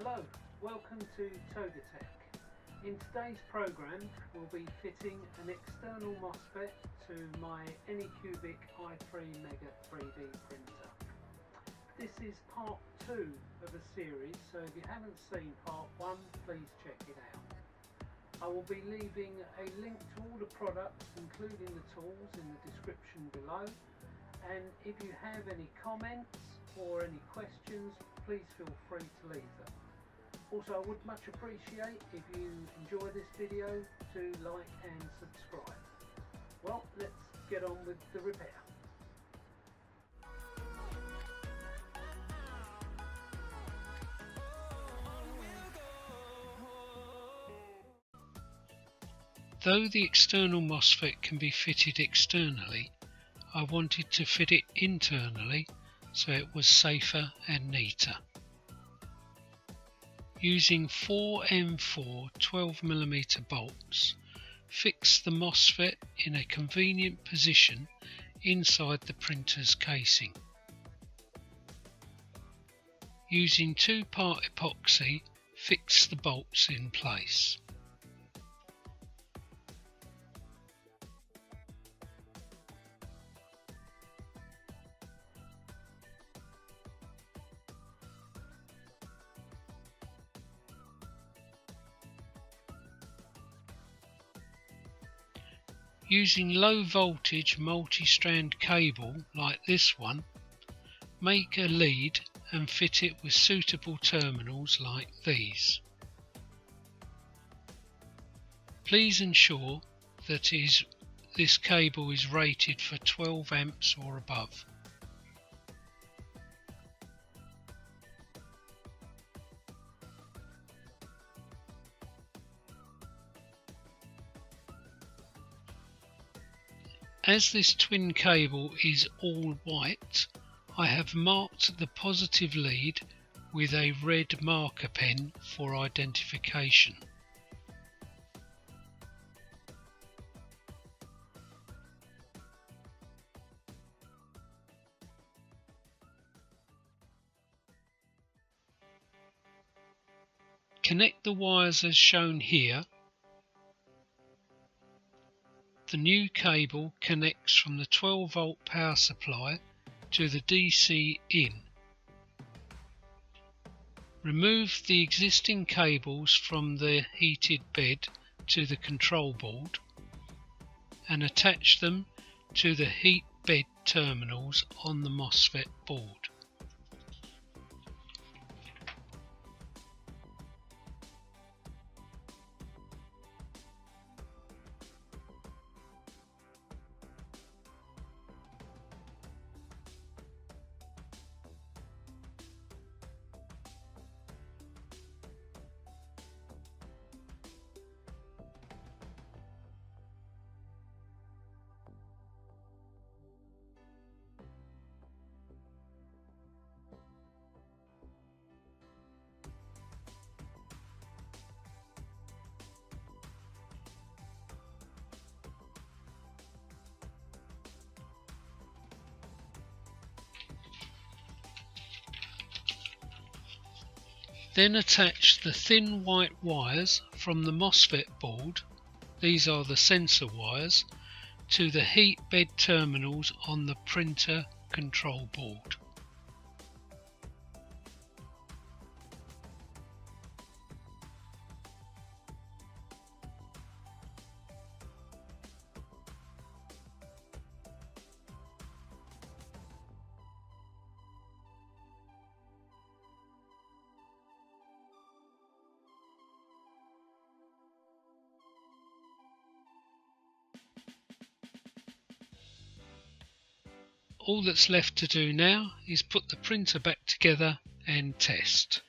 Hello, welcome to Togatech. In today's program we'll be fitting an external MOSFET to my Anycubic i3 Mega 3D printer. This is part 2 of a series, so if you haven't seen part 1, please check it out. I will be leaving a link to all the products including the tools in the description below, and if you have any comments or any questions, please feel free to leave them. Also, I would much appreciate if you enjoy this video to like and subscribe. Well, let's get on with the repair. Though the external MOSFET can be fitted externally, I wanted to fit it internally so it was safer and neater. Using 4M4 12mm bolts, fix the MOSFET in a convenient position inside the printer's casing. Using 2-part epoxy, fix the bolts in place. Using low voltage multi-strand cable like this one, make a lead and fit it with suitable terminals like these. Please ensure that this cable is rated for 12 amps or above. As this twin cable is all white, I have marked the positive lead with a red marker pen for identification. Connect the wires as shown here. The new cable connects from the 12-volt power supply to the DC in. Remove the existing cables from the heated bed to the control board and attach them to the heat bed terminals on the MOSFET board. Then attach the thin white wires from the MOSFET board, these are the sensor wires, to the heat bed terminals on the printer control board. All that's left to do now is put the printer back together and test.